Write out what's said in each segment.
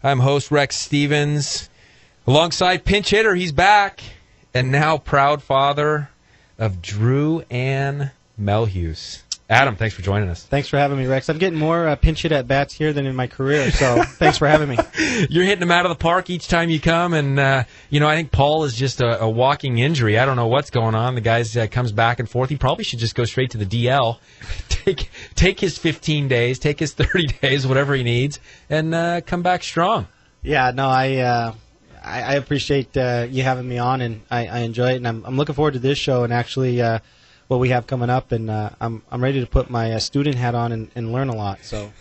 I'm host Rex Stevens. Alongside pinch hitter, he's back, and now proud father of Drew Ann Melhuse. Adam, thanks for joining us. Thanks for having me, Rex. I'm getting more pinch hit at-bats here than in my career, so thanks for having me. You're hitting them out of the park each time you come, and, I think Paul is just a walking injury. I don't know what's going on. The guy comes back and forth. He probably should just go straight to the DL, take his 15 days, take his 30 days, whatever he needs, and come back strong. Yeah, no, I appreciate you having me on, and I enjoy it, and I'm looking forward to this show and actually what we have coming up, and I'm ready to put my student hat on and learn a lot. So,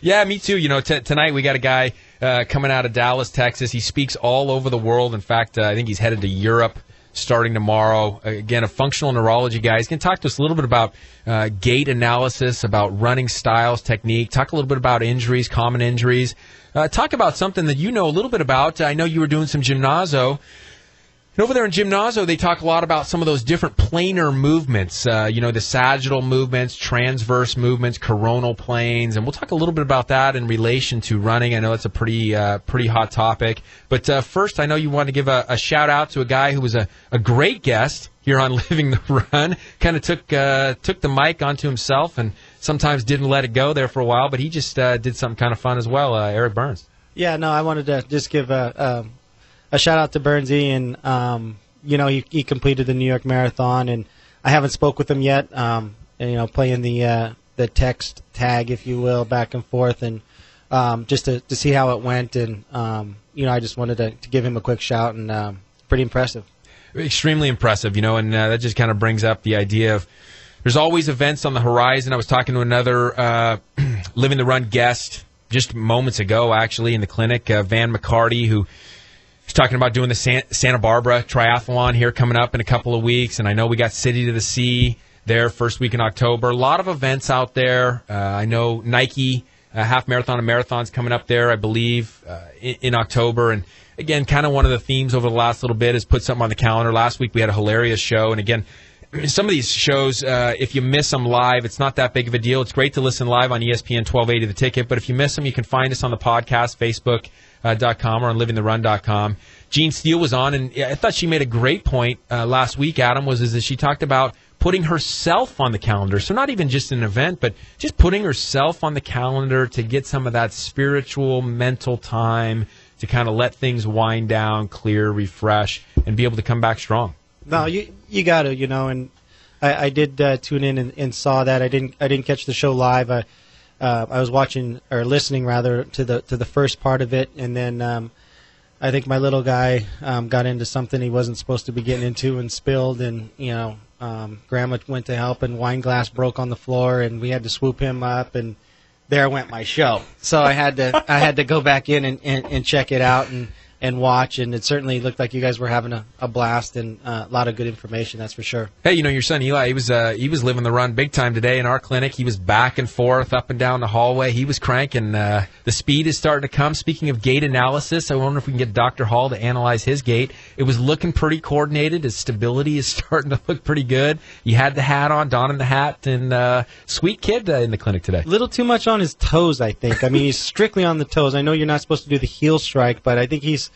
yeah, me too. Tonight we got a guy coming out of Dallas, Texas. He speaks all over the world. In fact, I think he's headed to Europe starting tomorrow. Again, a functional neurology guy. He's going to talk to us a little bit about gait analysis, about running styles, technique. Talk a little bit about injuries, common injuries. Talk about something that you know a little bit about. I know you were doing some gymnazo. And over there in Gymnazo, they talk a lot about some of those different planar movements, the sagittal movements, transverse movements, coronal planes, and we'll talk a little bit about that in relation to running. I know it's a pretty hot topic. But first, I know you want to give a shout-out to a guy who was a great guest here on Living the Run, kind of took the mic onto himself and sometimes didn't let it go there for a while, but he just did something kind of fun as well, Eric Burns. Yeah, no, I wanted to just give a shout-out to Burnsy, and, he completed the New York Marathon, and I haven't spoke with him yet, playing the text tag, if you will, back and forth, and just to see how it went, and, I just wanted to give him a quick shout, and pretty impressive. Extremely impressive, and that just kind of brings up the idea of there's always events on the horizon. I was talking to another Living the Run guest just moments ago, actually, in the clinic, Van McCarty, who he's talking about doing the Santa Barbara Triathlon here coming up in a couple of weeks, and I know we got City to the Sea there first week in October. A lot of events out there. I know Nike half marathon and marathons coming up there, I believe, in October. And again, kind of one of the themes over the last little bit is put something on the calendar. Last week we had a hilarious show, and again, some of these shows, if you miss them live, it's not that big of a deal. It's great to listen live on ESPN 1280 The Ticket, but if you miss them, you can find us on the podcast, Facebook.com or on livingtherun.com. Jean Steele was on, and I thought she made a great point last week, Adam, is that she talked about putting herself on the calendar. So not even just an event, but just putting herself on the calendar to get some of that spiritual, mental time to kind of let things wind down, clear, refresh, and be able to come back strong. No, you got to, and I did tune in and saw that. I didn't catch the show live. I was watching or listening rather to the first part of it, and then I think my little guy got into something he wasn't supposed to be getting into and spilled, and Grandma went to help, and wine glass broke on the floor, and we had to swoop him up, and there went my show. So I had to go back in and check it out and watch, and it certainly looked like you guys were having a blast and a lot of good information, that's for sure. Hey, your son Eli, he was living the run big time today in our clinic. He was back and forth, up and down the hallway. He was cranking. The speed is starting to come. Speaking of gait analysis, I wonder if we can get Dr. Hall to analyze his gait. It was looking pretty coordinated. His stability is starting to look pretty good. He had the hat on, donning the hat, and sweet kid in the clinic today. A little too much on his toes, I think. I mean, he's strictly on the toes. I know you're not supposed to do the heel strike, but I think he's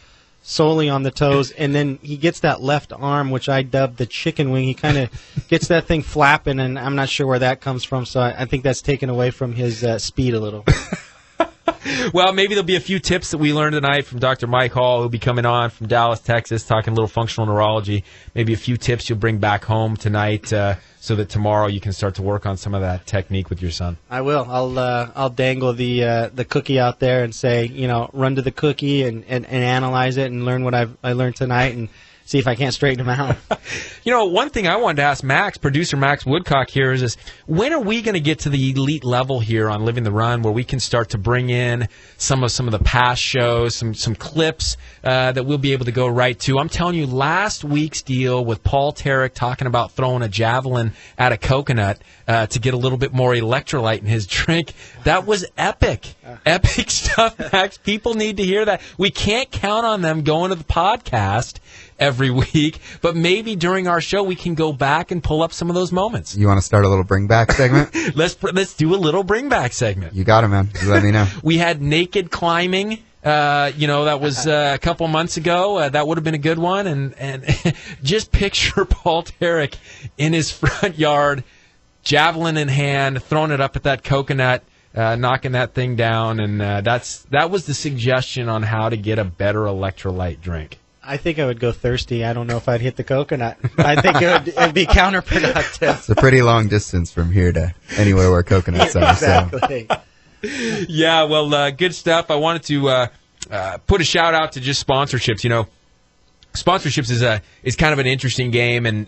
solely on the toes, and then he gets that left arm, which I dubbed the chicken wing. He kind of gets that thing flapping, and I'm not sure where that comes from, so I think that's taken away from his speed a little. Well, maybe there'll be a few tips that we learned tonight from Dr. Mike Hall, who'll be coming on from Dallas, Texas, talking a little functional neurology. Maybe a few tips you'll bring back home tonight so that tomorrow you can start to work on some of that technique with your son. I will. I'll dangle the cookie out there and say, run to the cookie and analyze it and learn what I learned tonight and see if I can't straighten him out. One thing I wanted to ask Max, producer Max Woodcock here, is when are we going to get to the elite level here on Living the Run where we can start to bring in some of the past shows, some clips that we'll be able to go right to? I'm telling you, last week's deal with Paul Tarek talking about throwing a javelin at a coconut to get a little bit more electrolyte in his drink, that was epic. Epic stuff, Max. People need to hear that. We can't count on them going to the podcast every week, but maybe during our show we can go back and pull up some of those moments. You want to start a little bring back segment? Let's do a little bring back segment. You got it, man. You let me know. We had naked climbing That was a couple months ago. That would have been a good one. And just picture Paul Tarek in his front yard, javelin in hand, throwing it up at that coconut, knocking that thing down. And that was the suggestion on how to get a better electrolyte drink. I think I would go thirsty. I don't know if I'd hit the coconut. I think it'd be counterproductive. It's a pretty long distance from here to anywhere where coconuts are. Exactly. So. Yeah, well, good stuff. I wanted to put a shout out to just sponsorships. Sponsorships is kind of an interesting game, and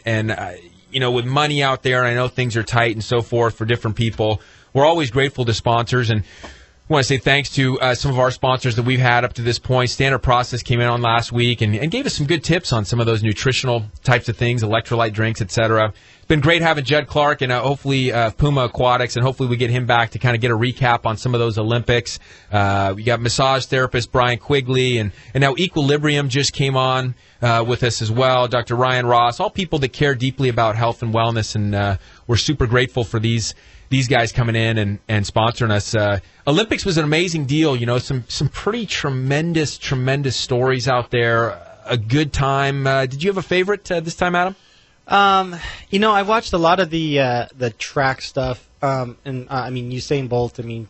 with money out there, and I know things are tight and so forth for different people. We're always grateful to sponsors, and I want to say thanks to some of our sponsors that we've had up to this point. Standard Process came in on last week and gave us some good tips on some of those nutritional types of things, electrolyte drinks, etc. It's been great having Judd Clark and hopefully Puma Aquatics, and hopefully we get him back to kind of get a recap on some of those Olympics. We got massage therapist Brian Quigley, and now Equilibrium just came on with us as well. Dr. Ryan Ross, all people that care deeply about health and wellness, and we're super grateful for these guys coming in and sponsoring us. Olympics was an amazing deal. Some pretty tremendous stories out there. A good time. Did you have a favorite this time, Adam? I watched a lot of the track stuff. And I mean, Usain Bolt. I mean,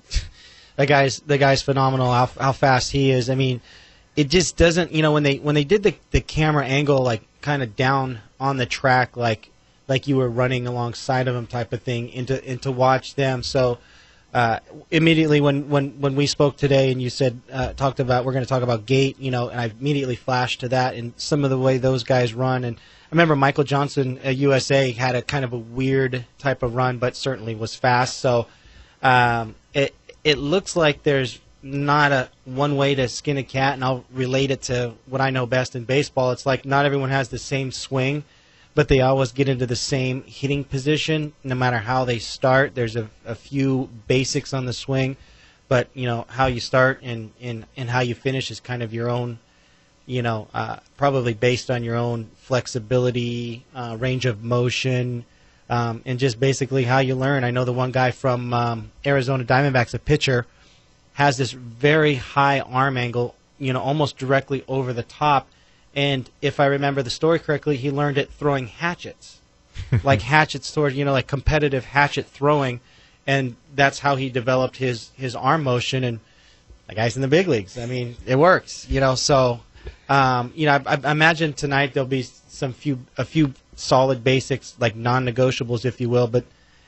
the guy's phenomenal. How fast he is. I mean, it just doesn't. When they did the camera angle like kind of down on the track, like you were running alongside of him type of thing, and to watch them. So immediately when we spoke today and you said we're going to talk about gait, and I immediately flashed to that and some of the way those guys run. And I remember Michael Johnson at USA had a kind of a weird type of run, but certainly was fast. So it looks like there's not a one way to skin a cat, and I'll relate it to what I know best in baseball. It's like not everyone has the same swing, but they always get into the same hitting position no matter how they start. There's a few basics on the swing, but how you start and how you finish is kind of your own, probably based on your own flexibility, range of motion, and just basically how you learn. I know the one guy from Arizona Diamondbacks, a pitcher, has this very high arm angle, almost directly over the top. And if I remember the story correctly, he learned it throwing hatchets, like hatchets towards, like competitive hatchet throwing. And that's how he developed his arm motion. And the guy's in the big leagues. I mean, it works, So, I imagine tonight there'll be a few solid basics, like non-negotiables, if you will.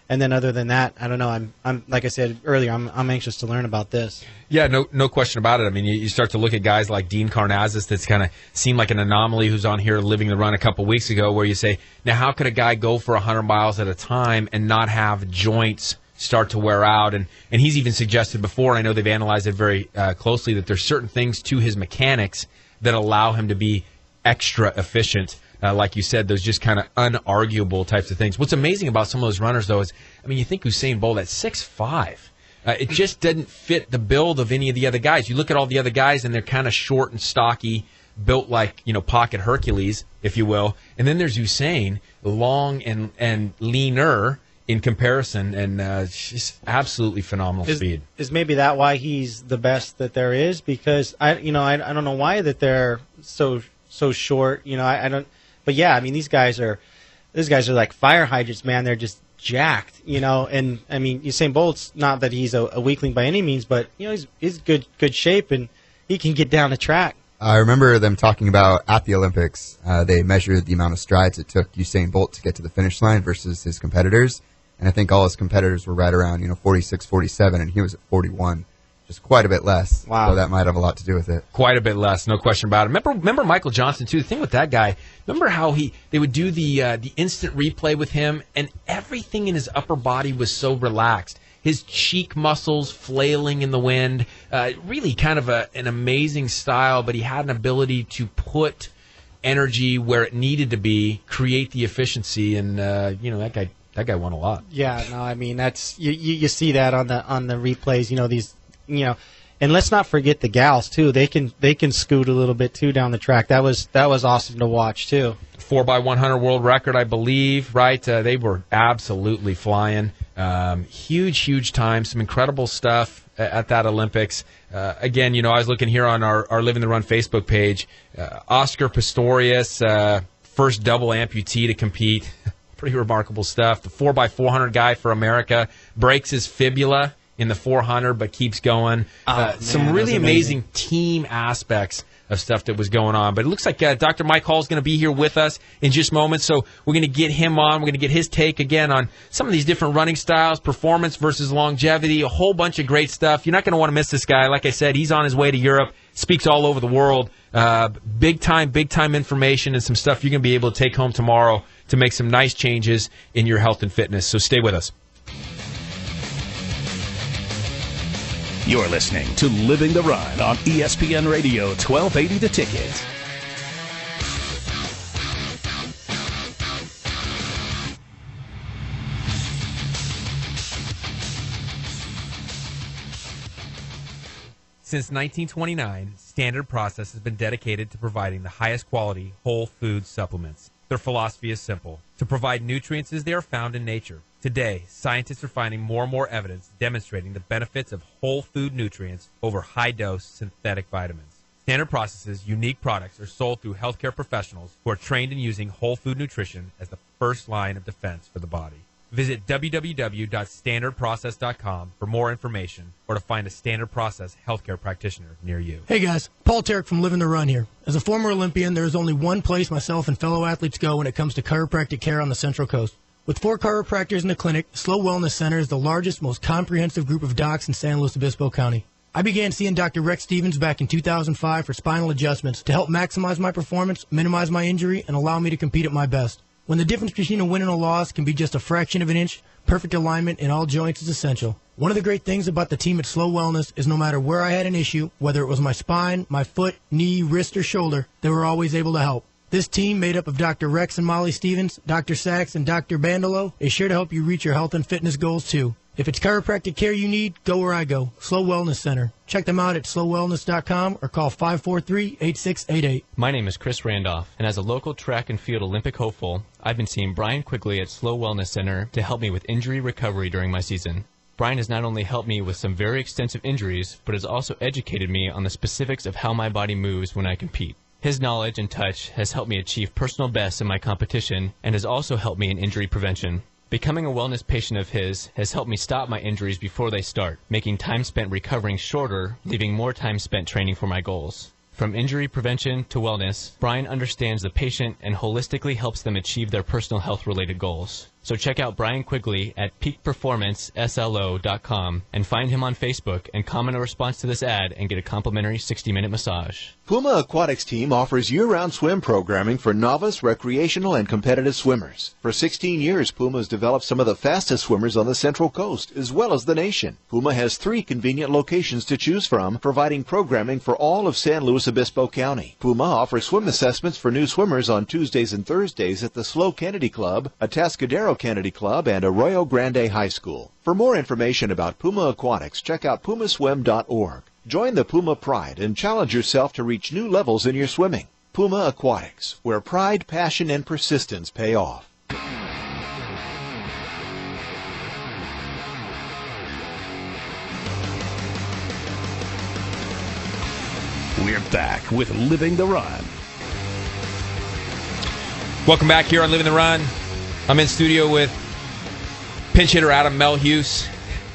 And then other than that, I don't know. I'm like I said earlier, I'm anxious to learn about this. Yeah, no question about it. I mean, you start to look at guys like Dean Karnazes that's kind of seemed like an anomaly who's on here living the run a couple weeks ago, where you say, now how could a guy go for 100 miles at a time and not have joints start to wear out? And he's even suggested before, I know they've analyzed it very closely, that there's certain things to his mechanics that allow him to be extra efficient. Like you said, those just kind of unarguable types of things. What's amazing about some of those runners, though, is, I mean, you think Usain Bolt at 6'5", it just doesn't fit the build of any of the other guys. You look at all the other guys, and they're kind of short and stocky, built like, pocket Hercules, if you will. And then there's Usain, long and leaner in comparison, and just absolutely phenomenal speed. Is maybe that why he's the best that there is? Because I don't know why that they're so short. I don't. But yeah, I mean, these guys are like fire hydrants, man. They're just jacked, And I mean, Usain Bolt's not that he's a weakling by any means, but he's good shape, and he can get down the track. I remember them talking about at the Olympics, they measured the amount of strides it took Usain Bolt to get to the finish line versus his competitors, and I think all his competitors were right around 46, 47, and he was at 41. Just quite a bit less. Wow. So that might have a lot to do with it. Quite a bit less, no question about it. Remember Michael Johnson, too. The thing with that guy, remember how they would do the instant replay with him, and everything in his upper body was so relaxed. His cheek muscles flailing in the wind. Really kind of an amazing style, but he had an ability to put energy where it needed to be, create the efficiency, and that guy won a lot. Yeah, no, I mean, that's you see that on the replays, these and let's not forget the gals too. They can scoot a little bit too down the track. That was awesome to watch too. 4x100 world record, I believe. Right? They were absolutely flying. Huge time. Some incredible stuff. at that Olympics. Again, I was looking here on our Living the Run Facebook page. Oscar Pistorius, first double amputee to compete. Pretty remarkable stuff. The 4x400 guy for America breaks his fibula in the 400, but keeps going. Some really amazing team aspects of stuff that was going on. But it looks like Dr. Mike Hall is going to be here with us in just moments, so we're going to get him on. We're going to get his take again on some of these different running styles, performance versus longevity, a whole bunch of great stuff. You're not going to want to miss this guy. Like I said, he's on his way to Europe, speaks all over the world. Big time information and some stuff you're going to be able to take home tomorrow to make some nice changes in your health and fitness. So stay with us. You're listening to Living the Run on ESPN Radio 1280 The Ticket. Since 1929, Standard Process has been dedicated to providing the highest quality whole food supplements. Their philosophy is simple: to provide nutrients as they are found in nature. Today, scientists are finding more and more evidence demonstrating the benefits of whole food nutrients over high-dose synthetic vitamins. Standard Process's unique products are sold through healthcare professionals who are trained in using whole food nutrition as the first line of defense for the body. Visit www.standardprocess.com for more information or to find a Standard Process healthcare practitioner near you. Hey guys, Paul Tarek from Living the Run here. As a former Olympian, there is only one place myself and fellow athletes go when it comes to chiropractic care on the Central Coast. With 4 chiropractors in the clinic, Slow Wellness Center is the largest, most comprehensive group of docs in San Luis Obispo County. I began seeing Dr. Rex Stevens back in 2005 for spinal adjustments to help maximize my performance, minimize my injury, and allow me to compete at my best. When the difference between a win and a loss can be just a fraction of an inch, perfect alignment in all joints is essential. One of the great things about the team at Slow Wellness is no matter where I had an issue, whether it was my spine, my foot, knee, wrist, or shoulder, they were always able to help. This team, made up of Dr. Rex and Molly Stevens, Dr. Sachs, and Dr. Bandolo, is sure to help you reach your health and fitness goals too. If it's chiropractic care you need, go where I go, Slow Wellness Center. Check them out at slowwellness.com or call 543-8688. My name is Chris Randolph, and as a local track and field Olympic hopeful, I've been seeing Brian Quigley at Slow Wellness Center to help me with injury recovery during my season. Brian has not only helped me with some very extensive injuries, but has also educated me on the specifics of how my body moves when I compete. His knowledge and touch has helped me achieve personal bests in my competition and has also helped me in injury prevention. Becoming a wellness patient of his has helped me stop my injuries before they start, making time spent recovering shorter, leaving more time spent training for my goals. From injury prevention to wellness, Brian understands the patient and holistically helps them achieve their personal health-related goals. So check out Brian Quigley at peakperformanceslo.com and find him on Facebook and comment a response to this ad and get a complimentary 60-minute massage. Puma Aquatics team offers year-round swim programming for novice, recreational, and competitive swimmers. For 16 years, Puma has developed some of the fastest swimmers on the Central Coast, as well as the nation. Puma has 3 convenient locations to choose from, providing programming for all of San Luis Obispo County. Puma offers swim assessments for new swimmers on Tuesdays and Thursdays at the Slow Kennedy Club, Atascadero Kennedy Club, and Arroyo Grande High School. For more information about Puma Aquatics, check out pumaswim.org. Join the Puma Pride and challenge yourself to reach new levels in your swimming. Puma Aquatics, where pride, passion, and persistence pay off. We're back with Living the Run. Welcome back here on Living the Run. I'm in studio with pinch hitter Adam Melhuse.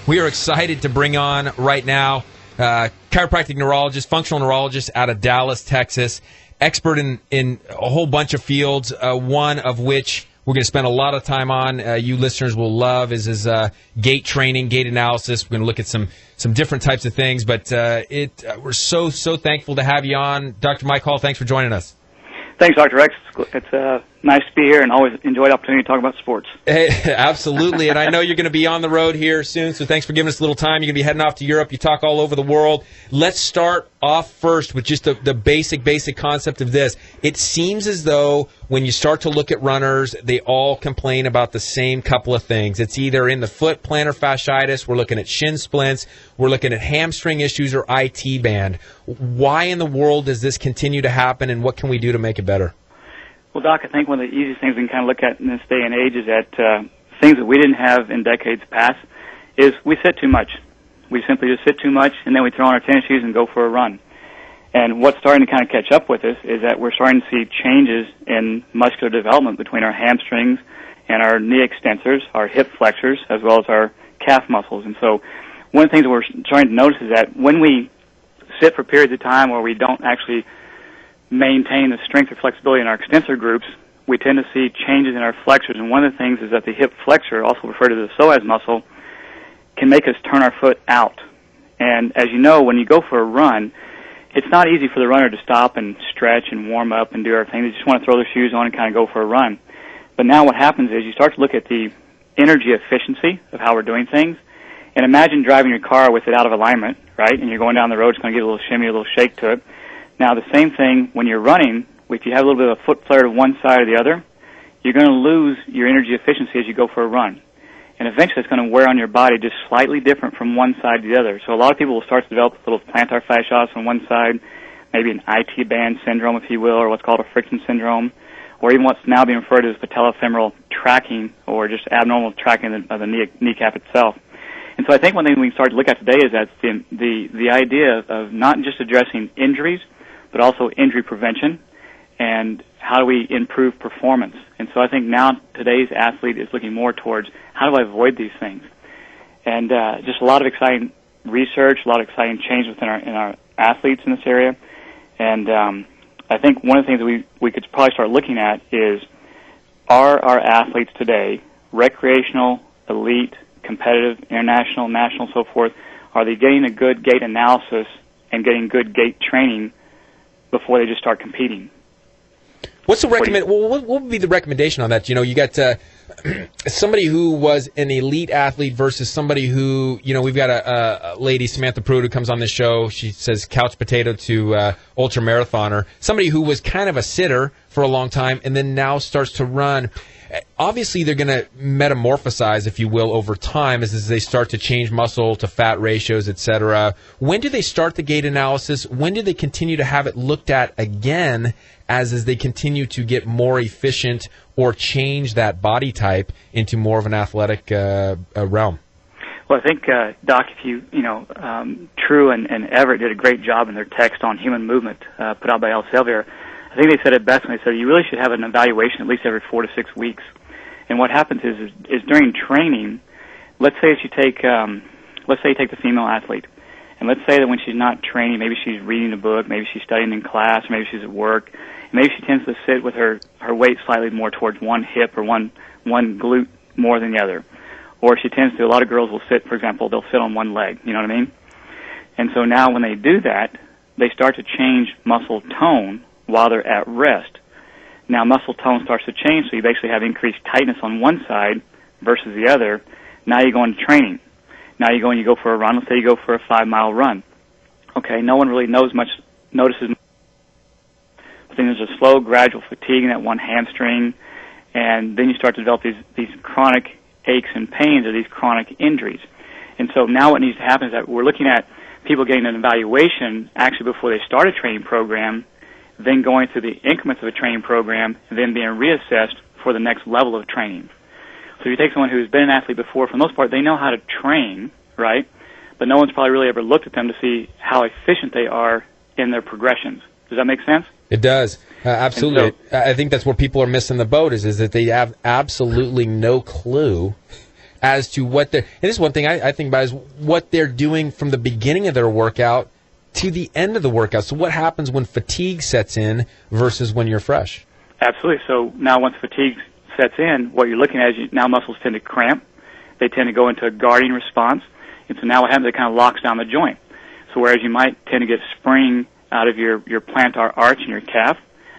We are excited to bring on right now chiropractic neurologist, functional neurologist out of Dallas, Texas, expert in a whole bunch of fields, one of which we're going to spend a lot of time on, you listeners will love, is his gait training, gait analysis. We're going to look at some different types of things, but we're so thankful to have you on. Dr. Mike Hall, thanks for joining us. Thanks, Dr. Rex. It's nice to be here and always enjoy the opportunity to talk about sports. Hey, absolutely, and I know you're going to be on the road here soon, so thanks for giving us a little time. You're going to be heading off to Europe. You talk all over the world. Let's start off first with just the basic concept of this. It seems as though when you start to look at runners, they all complain about the same couple of things. It's either in the foot, plantar fasciitis, we're looking at shin splints, we're looking at hamstring issues, or IT band. Why in the world does this continue to happen, and what can we do to make it better? Well, Doc, I think one of the easiest things we can kind of look at in this day and age is that things that we didn't have in decades past is we sit too much. We simply just sit too much, and then we throw on our tennis shoes and go for a run. And what's starting to kind of catch up with us is that we're starting to see changes in muscular development between our hamstrings and our knee extensors, our hip flexors, as well as our calf muscles. And so one of the things that we're starting to notice is that when we sit for periods of time where we don't actually maintain the strength or flexibility in our extensor groups, we tend to see changes in our flexors. And one of the things is that the hip flexor, also referred to as the psoas muscle, can make us turn our foot out. And as you know, when you go for a run, it's not easy for the runner to stop and stretch and warm up and do everything. They just want to throw their shoes on and kind of go for a run. But now what happens is you start to look at the energy efficiency of how we're doing things. And imagine driving your car with it out of alignment, right? And you're going down the road, it's going to get a little shimmy, a little shake to it. Now the same thing when you're running, if you have a little bit of a foot flare to one side or the other, you're going to lose your energy efficiency as you go for a run. And eventually it's going to wear on your body just slightly different from one side to the other. So a lot of people will start to develop little plantar fasciitis on one side, maybe an IT band syndrome, if you will, or what's called a friction syndrome, or even what's now being referred to as patellofemoral tracking, or just abnormal tracking of the kneecap itself. And so I think one thing we can start to look at today is that the idea of not just addressing injuries, but also injury prevention, and how do we improve performance. And so I think now today's athlete is looking more towards how do I avoid these things. And just a lot of exciting research, a lot of exciting change within our athletes in this area. And I think one of the things that we could probably start looking at is, are our athletes today, recreational, elite, competitive, international, national, so forth, are they getting a good gait analysis and getting good gait training before they just start competing? What's the what would be the recommendation on that? You know, you got somebody who was an elite athlete versus somebody who, you know, we've got a lady, Samantha Pruitt, who comes on this show. She says couch potato to ultra marathoner. Somebody who was kind of a sitter for a long time and then now starts to run. Obviously, they're going to metamorphosize, if you will, over time as they start to change muscle to fat ratios, etc. When do they start the gait analysis? When do they continue to have it looked at again as they continue to get more efficient or change that body type into more of an athletic realm? Well, I think, Doc, if True and Everett did a great job in their text on human movement put out by Elsevier. I think they said it best when they said you really should have an evaluation at least every 4 to 6 weeks. And what happens is during training, let's say you take the female athlete, and let's say that when she's not training, maybe she's reading a book, maybe she's studying in class, maybe she's at work, maybe she tends to sit with her weight slightly more towards one hip or one glute more than the other. Or she tends to, a lot of girls will sit, for example, they'll sit on one leg, you know what I mean? And so now when they do that, they start to change muscle tone while they're at rest. Now muscle tone starts to change, so you basically have increased tightness on one side versus the other. Now you go into training. Now you go for a run. Let's say you go for a 5-mile run. Okay, no one really notices. But then there's a slow, gradual fatigue in that one hamstring, and then you start to develop these chronic aches and pains or these chronic injuries. And so now what needs to happen is that we're looking at people getting an evaluation actually before they start a training program, then going through the increments of a training program, and then being reassessed for the next level of training. So if you take someone who's been an athlete before, for the most part, they know how to train, right? But no one's probably really ever looked at them to see how efficient they are in their progressions. Does that make sense? It does. Absolutely. So, I think that's where people are missing the boat is that they have absolutely no clue as to what they're... And this is one thing I think about is what they're doing from the beginning of their workout to the end of the workout. So what happens when fatigue sets in versus when you're fresh? Absolutely. So now once fatigue sets in, what you're looking at is now muscles tend to cramp. They tend to go into a guarding response. And so now what happens, it kind of locks down the joint. So whereas you might tend to get spring out of your plantar arch in your calf,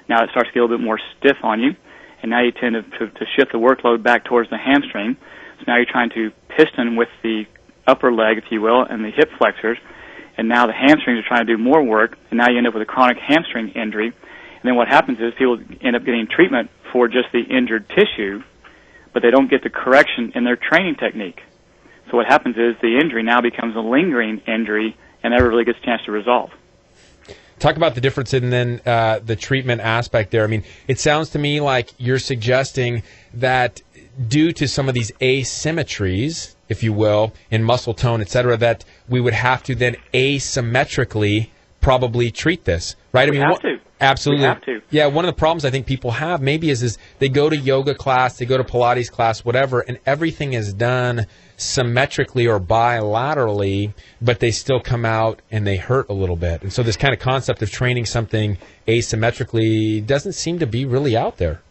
now it starts to get a little bit more stiff on you. And now you tend to shift the workload back towards the hamstring. So now you're trying to piston with the upper leg, if you will, and the hip flexors. And now the hamstrings are trying to do more work, and now you end up with a chronic hamstring injury. And then what happens is people end up getting treatment for just the injured tissue, but they don't get the correction in their training technique. So what happens is the injury now becomes a lingering injury and never really gets a chance to resolve. Talk about the difference in then the treatment aspect there. I mean, it sounds to me like you're suggesting that due to some of these asymmetries if you will, in muscle tone, et cetera, that we would have to then asymmetrically probably treat this, right? We have to. Absolutely. We have to. Yeah, one of the problems I think people have maybe is they go to yoga class, they go to Pilates class, whatever, and everything is done symmetrically or bilaterally, but they still come out and they hurt a little bit. And so this kind of concept of training something asymmetrically doesn't seem to be really out there.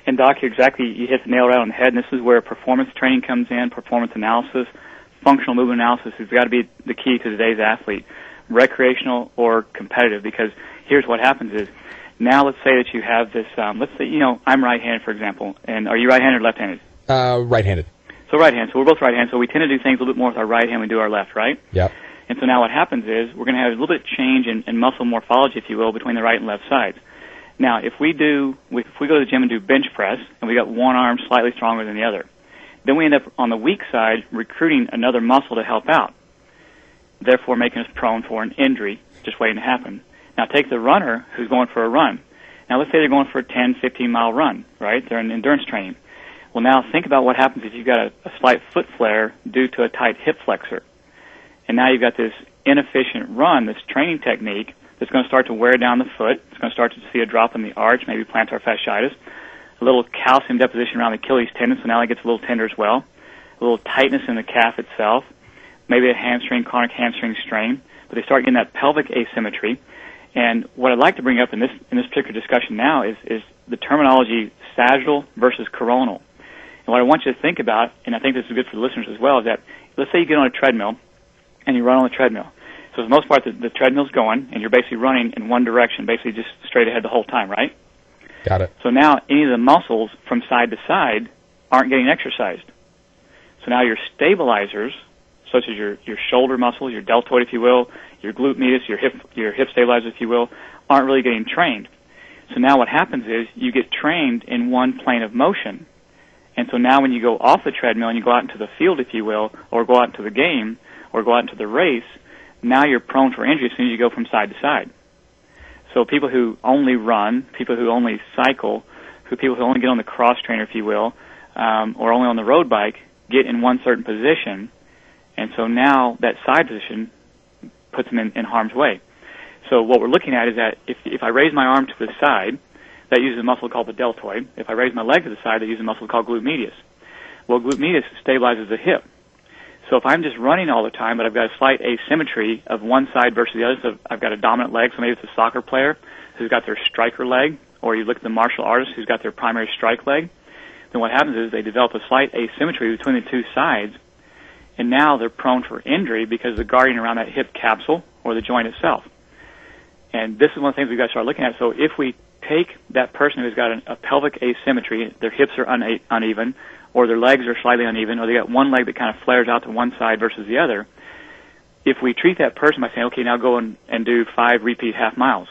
And Doc, you hit the nail right on the head, and this is where performance training comes in, performance analysis, functional movement analysis has got to be the key to today's athlete, recreational or competitive, because here's what happens is, now let's say that you have this, let's say, I'm right-handed, for example, and are you right-handed or left-handed? Right-handed. So right-handed, so we're both right-handed, so we tend to do things a little bit more with our right hand than we do our left, right? Yep. And so now what happens is, we're going to have a little bit of change in muscle morphology, if you will, between the right and left sides. Now, if we go to the gym and do bench press, and we got one arm slightly stronger than the other, then we end up on the weak side recruiting another muscle to help out, therefore making us prone for an injury just waiting to happen. Now, take the runner who's going for a run. Now, let's say they're going for a 10, 15-mile run, right? They're in endurance training. Well, now think about what happens if you've got a slight foot flare due to a tight hip flexor. And now you've got this inefficient run, this training technique, that's going to start to wear down the foot. It's going to start to see a drop in the arch, maybe plantar fasciitis, a little calcium deposition around the Achilles tendon, so now it gets a little tender as well, a little tightness in the calf itself, maybe a hamstring, chronic hamstring strain, but they start getting that pelvic asymmetry. And what I'd like to bring up in this particular discussion now is the terminology sagittal versus coronal. And what I want you to think about, and I think this is good for the listeners as well, is that let's say you get on a treadmill and you run on the treadmill. So for the most part, the treadmill's going, and you're basically running in one direction, basically just straight ahead the whole time, right? Got it. So now any of the muscles from side to side aren't getting exercised. So now your stabilizers, such as your shoulder muscles, your deltoid, if you will, your glute medius, your hip stabilizers, if you will, aren't really getting trained. So now what happens is you get trained in one plane of motion. And so now when you go off the treadmill and you go out into the field, if you will, or go out into the game, or go out into the race, now you're prone for injury as soon as you go from side to side. So people who only run, people who only cycle, people who only get on the cross trainer, if you will, or only on the road bike, get in one certain position, and so now that side position puts them in harm's way. So what we're looking at is that if I raise my arm to the side, that uses a muscle called the deltoid. If I raise my leg to the side, that uses a muscle called glute medius. Well, glute medius stabilizes the hip. So if I'm just running all the time, but I've got a slight asymmetry of one side versus the other, so I've got a dominant leg, so maybe it's a soccer player who's got their striker leg, or you look at the martial artist who's got their primary strike leg, then what happens is they develop a slight asymmetry between the two sides, and now they're prone for injury because they're guarding around that hip capsule or the joint itself. And this is one of the things we've got to start looking at. So if we take that person who's got a pelvic asymmetry, their hips are uneven, or their legs are slightly uneven, or they got one leg that kind of flares out to one side versus the other, if we treat that person by saying, okay, now go and do 5 repeat half miles,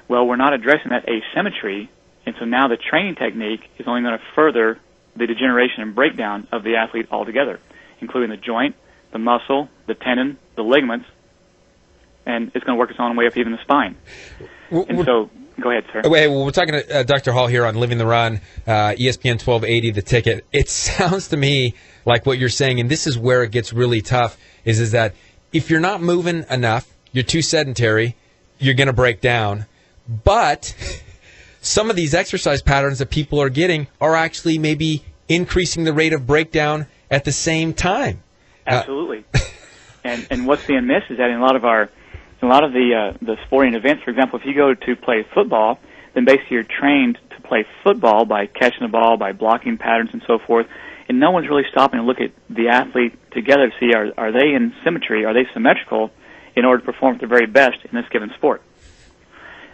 well, we're not addressing that asymmetry, and so now the training technique is only going to further the degeneration and breakdown of the athlete altogether, including the joint, the muscle, the tendon, the ligaments, and it's going to work its own way up even the spine. And so, go ahead, sir. Wait, well, we're talking to Dr. Hall here on Living the Run, ESPN 1280, The Ticket. It sounds to me like what you're saying, and this is where it gets really tough, is that if you're not moving enough, you're too sedentary, you're going to break down. But some of these exercise patterns that people are getting are actually maybe increasing the rate of breakdown at the same time. Absolutely. And what's being missed is that in a lot of the sporting events, for example, if you go to play football, then basically you're trained to play football by catching the ball, by blocking patterns and so forth, and no one's really stopping to look at the athlete together to see are they in symmetry, are they symmetrical in order to perform at their very best in this given sport.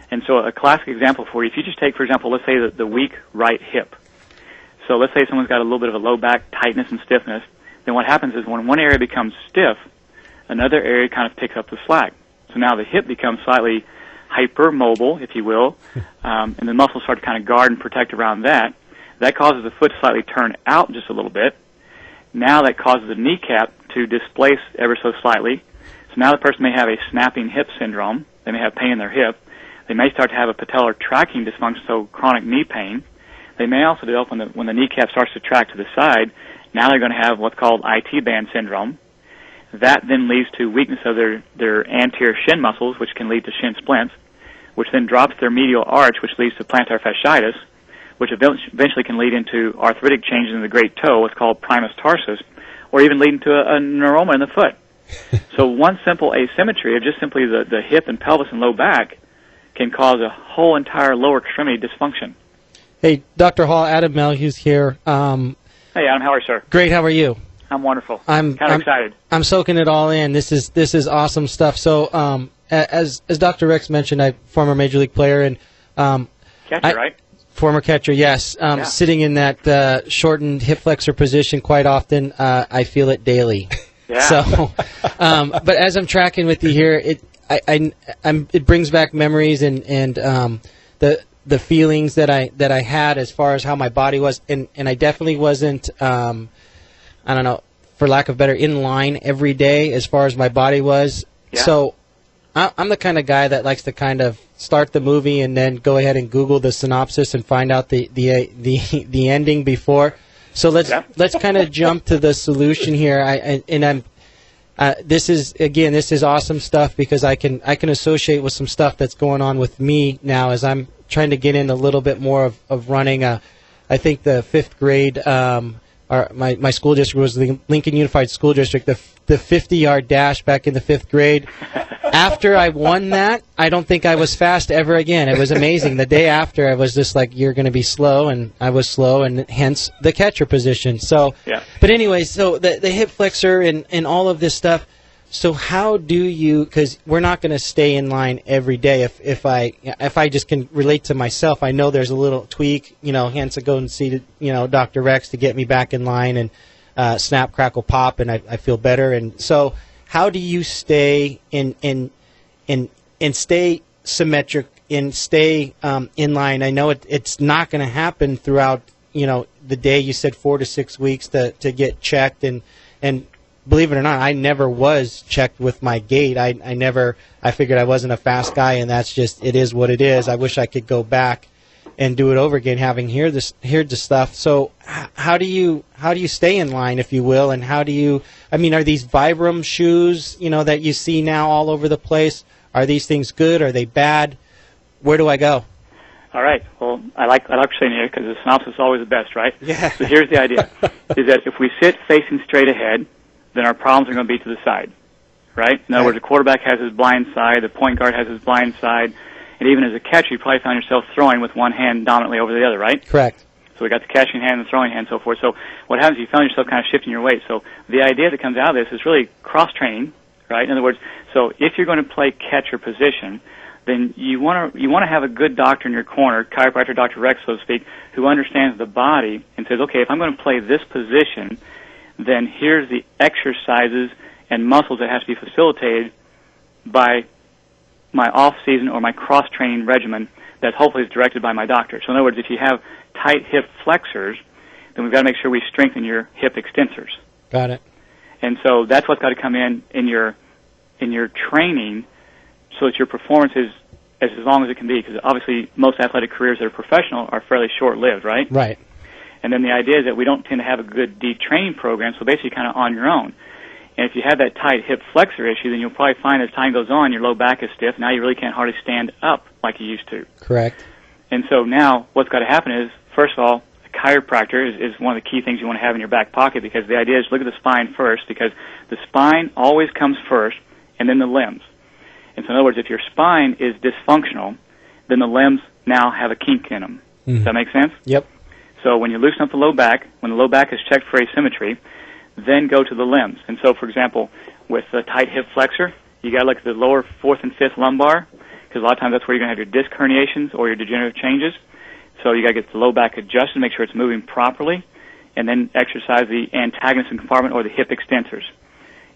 And so a classic example for you, if you just take, for example, let's say the weak right hip. So let's say someone's got a little bit of a low back tightness and stiffness, then what happens is when one area becomes stiff, another area kind of picks up the slack. So now the hip becomes slightly hypermobile, if you will, and the muscles start to kind of guard and protect around that. That causes the foot to slightly turn out just a little bit. Now that causes the kneecap to displace ever so slightly. So now the person may have a snapping hip syndrome. They may have pain in their hip. They may start to have a patellar tracking dysfunction, so chronic knee pain. They may also develop when the kneecap starts to track to the side, Now they're going to have what's called IT band syndrome. That then leads to weakness of their anterior shin muscles, which can lead to shin splints, which then drops their medial arch, which leads to plantar fasciitis, which eventually can lead into arthritic changes in the great toe, what's called primus tarsus, or even leading to a neuroma in the foot. So one simple asymmetry of just simply the hip and pelvis and low back can cause a whole entire lower extremity dysfunction. Hey, Dr. Hall, Adam Melhuse here. Hey, Adam, how are you, sir? Great, how are you? I'm wonderful. I'm kind of excited. I'm soaking it all in. This is awesome stuff. So, as Dr. Rex mentioned, I'm a former Major League player and catcher, right? Former catcher, yes. Yeah. Sitting in that shortened hip flexor position quite often, I feel it daily. Yeah. So, but as I'm tracking with you here, it brings back memories and the feelings that I had as far as how my body was, and I definitely wasn't. I don't know, for lack of better, in line every day as far as my body was. Yeah. So I'm the kind of guy that likes to kind of start the movie and then go ahead and Google the synopsis and find out the ending before. So let's kind of jump to the solution here. This is awesome stuff because I can associate with some stuff that's going on with me now as I'm trying to get in a little bit more of running. I think the 5th grade. My school district was the Lincoln Unified School District, the 50-yard dash back in the 5th grade. After I won that, I don't think I was fast ever again. It was amazing. The day after, I was just like, you're going to be slow, and I was slow, and hence the catcher position. So, yeah. But anyway, so the hip flexor and all of this stuff. So how do you, because we're not going to stay in line every day. If I just can relate to myself, I know there's a little tweak, hence I go and see, Dr. Rex to get me back in line and snap, crackle, pop, and I feel better. And so how do you stay in stay symmetric and stay in line? I know it's not going to happen throughout, the day. You said 4 to 6 weeks to get checked and believe it or not, I never was checked with my gait. I figured I wasn't a fast guy, and that's just, it is what it is. I wish I could go back and do it over again, having heard the stuff. So how do you stay in line, if you will, and are these Vibram shoes, that you see now all over the place, are these things good? Are they bad? Where do I go? All right. Well, I like what you're saying here because the synopsis is always the best, right? Yeah. So here's the idea, is that if we sit facing straight ahead, then our problems are going to be to the side, right? In other words, the quarterback has his blind side, the point guard has his blind side, and even as a catcher, you probably found yourself throwing with one hand dominantly over the other, right? Correct. So we got the catching hand and the throwing hand and so forth. So what happens is you found yourself kind of shifting your weight. So the idea that comes out of this is really cross-training, right? In other words, so if you're going to play catcher position, then you want to have a good doctor in your corner, chiropractor, Dr. Rex, so to speak, who understands the body and says, okay, if I'm going to play this position, then here's the exercises and muscles that have to be facilitated by my off-season or my cross-training regimen that hopefully is directed by my doctor. So in other words, if you have tight hip flexors, then we've got to make sure we strengthen your hip extensors. Got it. And so that's what's got to come in your training so that your performance is as long as it can be, because obviously most athletic careers that are professional are fairly short-lived, right? Right. And then the idea is that we don't tend to have a good deep training program, so basically kind of on your own. And if you have that tight hip flexor issue, then you'll probably find as time goes on, your low back is stiff. Now you really can't hardly stand up like you used to. Correct. And so now what's got to happen is, first of all, a chiropractor is one of the key things you want to have in your back pocket, because the idea is look at the spine first, because the spine always comes first, and then the limbs. And so in other words, if your spine is dysfunctional, then the limbs now have a kink in them. Does that make sense? Yep. So when you loosen up the low back, when the low back is checked for asymmetry, then go to the limbs. And so, for example, with the tight hip flexor, you got to look at the lower 4th and 5th lumbar, because a lot of times that's where you're going to have your disc herniations or your degenerative changes. So you got to get the low back adjusted, make sure it's moving properly, and then exercise the antagonistic compartment or the hip extensors.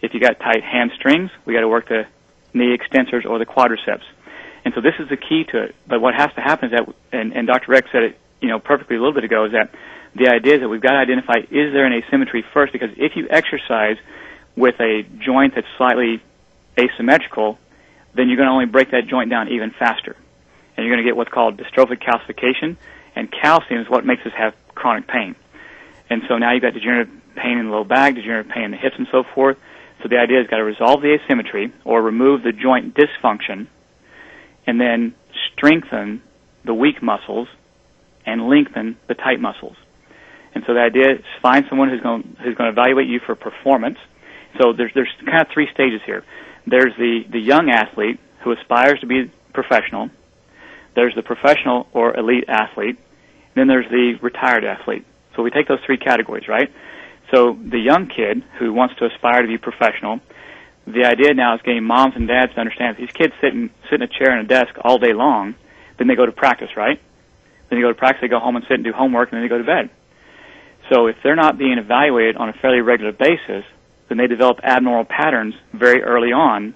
If you got tight hamstrings, we got to work the knee extensors or the quadriceps. And so this is the key to it. But what has to happen is that, and Dr. Rex said it, perfectly a little bit ago, is that the idea is that we've got to identify, is there an asymmetry first? Because if you exercise with a joint that's slightly asymmetrical, then you're going to only break that joint down even faster. And you're going to get what's called dystrophic calcification, and calcium is what makes us have chronic pain. And so now you've got degenerative pain in the low back, degenerative pain in the hips, and so forth. So the idea is got to resolve the asymmetry or remove the joint dysfunction, and then strengthen the weak muscles and lengthen the tight muscles. And so the idea is find someone who's going to evaluate you for performance. So there's kind of three stages here. There's the young athlete who aspires to be professional. There's the professional or elite athlete. Then there's the retired athlete. So we take those three categories, right? So the young kid who wants to aspire to be professional, the idea now is getting moms and dads to understand that these kids sit in a chair and a desk all day long, then they go to practice, right? Then they go to practice, they go home and sit and do homework, and then they go to bed. So if they're not being evaluated on a fairly regular basis, then they develop abnormal patterns very early on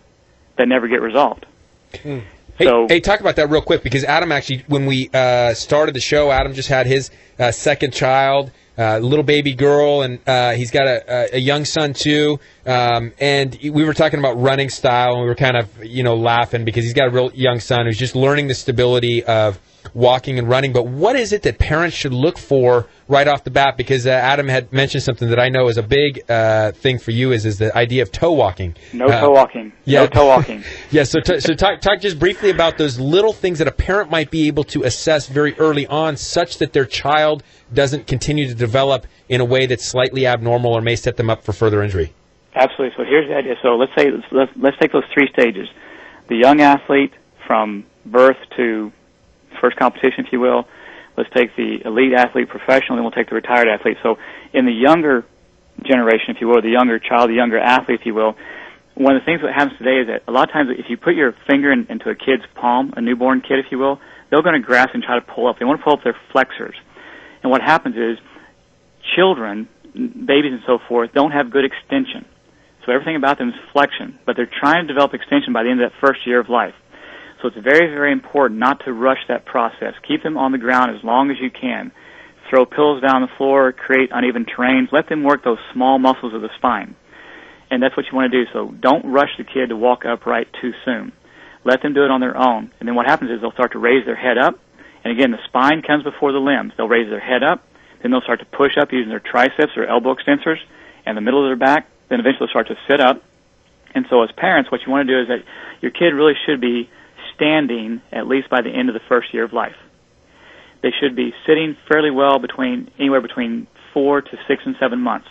that never get resolved. Hey, talk about that real quick, because Adam actually, when we started the show, Adam just had his second child, little baby girl, and he's got a young son too. And we were talking about running style, and we were kind of laughing because he's got a real young son who's just learning the stability of walking and running. But what is it that parents should look for right off the bat? Because Adam had mentioned something that I know is a big thing for you is the idea of toe walking. No toe walking. Yeah. No toe walking. Yeah. So talk just briefly about those little things that a parent might be able to assess very early on, such that their child doesn't continue to develop in a way that's slightly abnormal or may set them up for further injury. Absolutely. So here's the idea. So let's take those three stages: the young athlete from birth to first competition, if you will. Let's take the elite athlete, professional, then we'll take the retired athlete. So in the younger generation, if you will, the younger child, the younger athlete, if you will, one of the things that happens today is that a lot of times if you put your finger into a kid's palm, a newborn kid, if you will, they're going to grasp and try to pull up. They want to pull up their flexors. And what happens is children, babies and so forth, don't have good extension. So everything about them is flexion, but they're trying to develop extension by the end of that first year of life. So it's very, very important not to rush that process. Keep them on the ground as long as you can. Throw pillows down the floor, create uneven terrains. Let them work those small muscles of the spine. And that's what you want to do. So don't rush the kid to walk upright too soon. Let them do it on their own. And then what happens is they'll start to raise their head up. And again, the spine comes before the limbs. They'll raise their head up. Then they'll start to push up using their triceps or elbow extensors and the middle of their back. Then eventually they'll start to sit up. And so as parents, what you want to do is that your kid really should be standing at least by the end of the first year of life. They should be sitting fairly well anywhere between 4 to 6 and 7 months.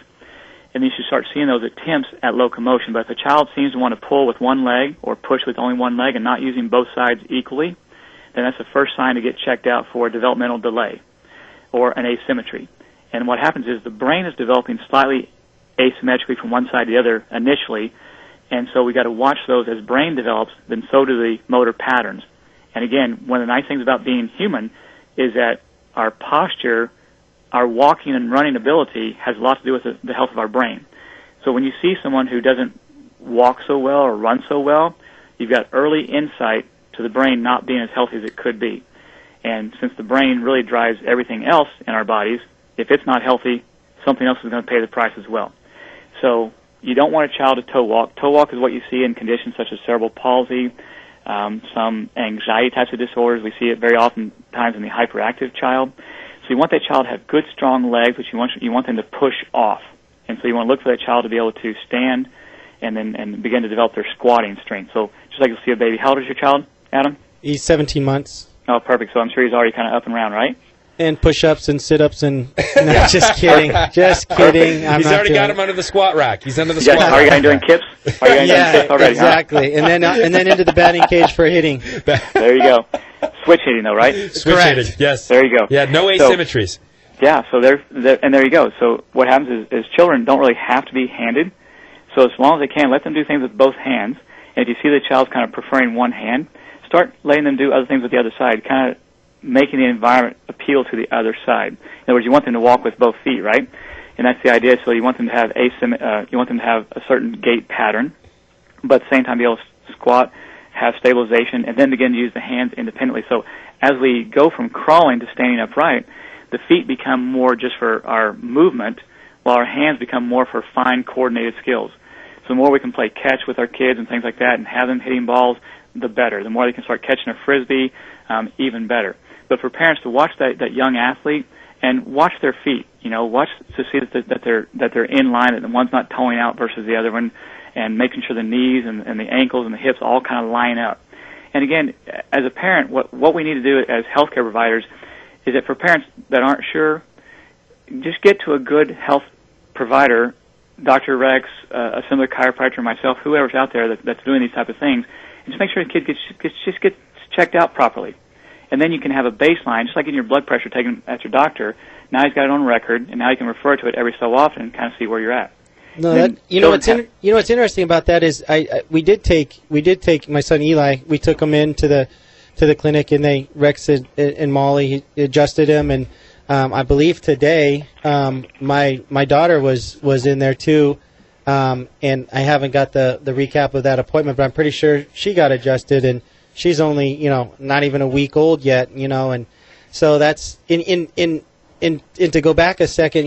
And you should start seeing those attempts at locomotion. But if a child seems to want to pull with one leg or push with only one leg and not using both sides equally, then that's the first sign to get checked out for a developmental delay or an asymmetry. And what happens is the brain is developing slightly asymmetrically from one side to the other initially, and so we got to watch those as brain develops, then so do the motor patterns. And again, one of the nice things about being human is that our posture, our walking and running ability has a lot to do with the health of our brain. So when you see someone who doesn't walk so well or run so well, you've got early insight to the brain not being as healthy as it could be. And since the brain really drives everything else in our bodies, if it's not healthy, something else is going to pay the price as well. So you don't want a child to toe walk. Toe walk is what you see in conditions such as cerebral palsy, some anxiety types of disorders. We see it very often times in the hyperactive child. So you want that child to have good, strong legs, which you want them to push off. And so you want to look for that child to be able to stand and begin to develop their squatting strength. So just like you'll see a baby. How old is your child, Adam? He's 17 months. Oh, perfect. So I'm sure he's already kind of up and around, right? And push-ups and sit-ups and... No, just kidding. Just kidding. He's already got him under the squat rack. He's under the squat rack. Are you guys doing kips? Are you guys doing kips already? Exactly. Huh? And then into the batting cage for hitting. There you go. Switch hitting, though, right? Switch hitting, yes. There you go. Yeah, no asymmetries. So there you go. So what happens is children don't really have to be handed. So as long as they can, let them do things with both hands. And if you see the child's kind of preferring one hand, start letting them do other things with the other side, kind of making the environment appeal to the other side. In other words, you want them to walk with both feet, right? And that's the idea. So you want them to have you want them to have a certain gait pattern, but at the same time be able to squat, have stabilization, and then begin to use the hands independently. So as we go from crawling to standing upright, the feet become more just for our movement, while our hands become more for fine coordinated skills. So the more we can play catch with our kids and things like that and have them hitting balls, the better. The more they can start catching a Frisbee, even better. But for parents to watch that young athlete and watch their feet. Watch to see that they're in line, and one's not toeing out versus the other one, and making sure the knees and the ankles and the hips all kind of line up. And again, as a parent, what we need to do as healthcare providers is that for parents that aren't sure, just get to a good health provider, Dr. Rex, a similar chiropractor, myself, whoever's out there that's doing these type of things, and just make sure the kid gets checked out properly. And then you can have a baseline, just like in your blood pressure taken at your doctor. Now he's got it on record, and now you can refer to it every so often and kind of see where you're at. No, what's interesting about that is we did take my son Eli. We took him into the clinic, and Rex and Molly adjusted him, and I believe today my daughter was in there too, and I haven't got the recap of that appointment, but I'm pretty sure she got adjusted, and she's only not even a week old yet, and so that's in to go back a second,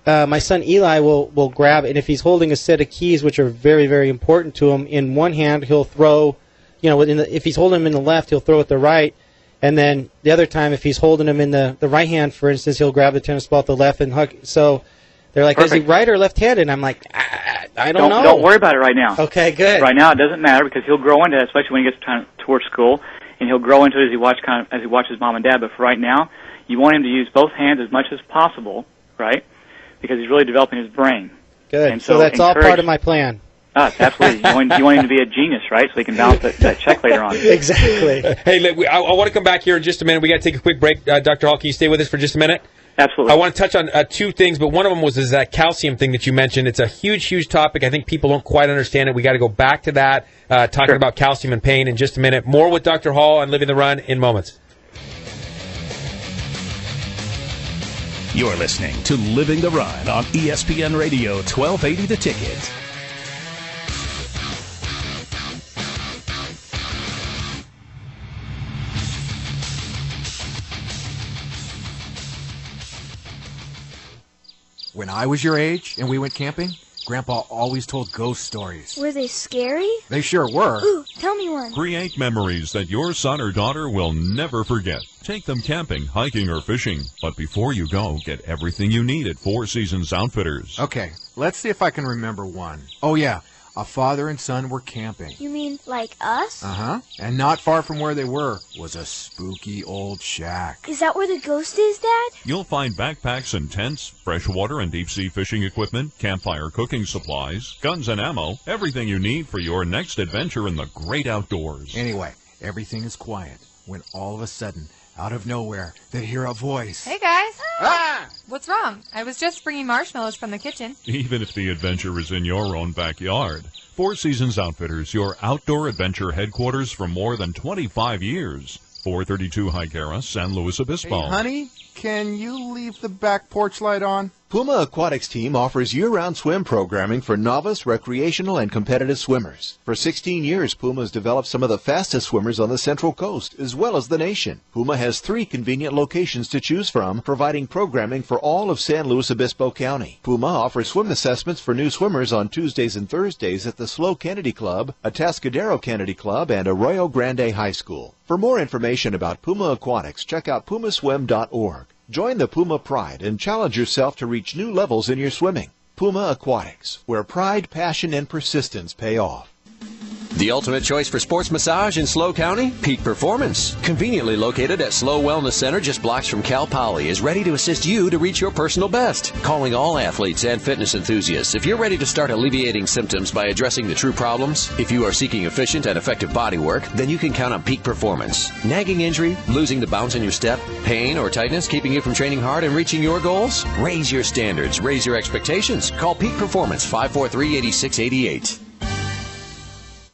my son Eli will grab, and if he's holding a set of keys, which are very, very important to him, in one hand he'll throw, if he's holding them in the left, he'll throw with the right, and then the other time, if he's holding them in the right hand, for instance, he'll grab the tennis ball with the left and hug. So they're like, Perfect. Is he right or left-handed? And I'm like, I don't know. Don't worry about it right now. Okay, good. Right now, it doesn't matter because he'll grow into it, especially when he gets towards school, and he'll grow into it as he watches mom and dad. But for right now, you want him to use both hands as much as possible, right? Because he's really developing his brain. Good. And so that's all part of my plan. Absolutely. You want him to be a genius, right? So he can balance that check later on. Exactly. Hey, I want to come back here in just a minute. We got to take a quick break. Dr. Hall, can you stay with us for just a minute? Absolutely. I want to touch on two things, but one of them was that calcium thing that you mentioned. It's a huge, huge topic. I think people don't quite understand it. We got to go back to that, talking about calcium and pain in just a minute. More with Dr. Hall on Living the Run in moments. You're listening to Living the Run on ESPN Radio 1280 The Ticket. When I was your age and we went camping, Grandpa always told ghost stories. Were they scary? They sure were. Ooh, tell me one. Create memories that your son or daughter will never forget. Take them camping, hiking, or fishing. But before you go, get everything you need at Four Seasons Outfitters. Okay, let's see if I can remember one. Oh, yeah. A father and son were camping. You mean like us? Uh-huh. And not far from where they were was a spooky old shack. Is that where the ghost is, Dad? You'll find backpacks and tents, freshwater and deep-sea fishing equipment, campfire cooking supplies, guns and ammo, everything you need for your next adventure in the great outdoors. Anyway, everything is quiet when all of a sudden, out of nowhere, they hear a voice. Hey, guys. Ah! What's wrong? I was just bringing marshmallows from the kitchen. Even if the adventure is in your own backyard. Four Seasons Outfitters, your outdoor adventure headquarters for more than 25 years. 432 High Cara, San Luis Obispo. Hey, honey, can you leave the back porch light on? Puma Aquatics team offers year-round swim programming for novice, recreational, and competitive swimmers. For 16 years, Puma has developed some of the fastest swimmers on the Central Coast, as well as the nation. Puma has 3 convenient locations to choose from, providing programming for all of San Luis Obispo County. Puma offers swim assessments for new swimmers on Tuesdays and Thursdays at the SLO Kennedy Club, Atascadero Kennedy Club, and Arroyo Grande High School. For more information about Puma Aquatics, check out pumaswim.org. Join the Puma Pride and challenge yourself to reach new levels in your swimming. Puma Aquatics, where pride, passion, and persistence pay off. The ultimate choice for sports massage in SLO County? Peak Performance. Conveniently located at SLO Wellness Center just blocks from Cal Poly is ready to assist you to reach your personal best. Calling all athletes and fitness enthusiasts. If you're ready to start alleviating symptoms by addressing the true problems, if you are seeking efficient and effective body work, then you can count on Peak Performance. Nagging injury, losing the bounce in your step, pain or tightness keeping you from training hard and reaching your goals? Raise your standards, raise your expectations. Call Peak Performance 543-8688.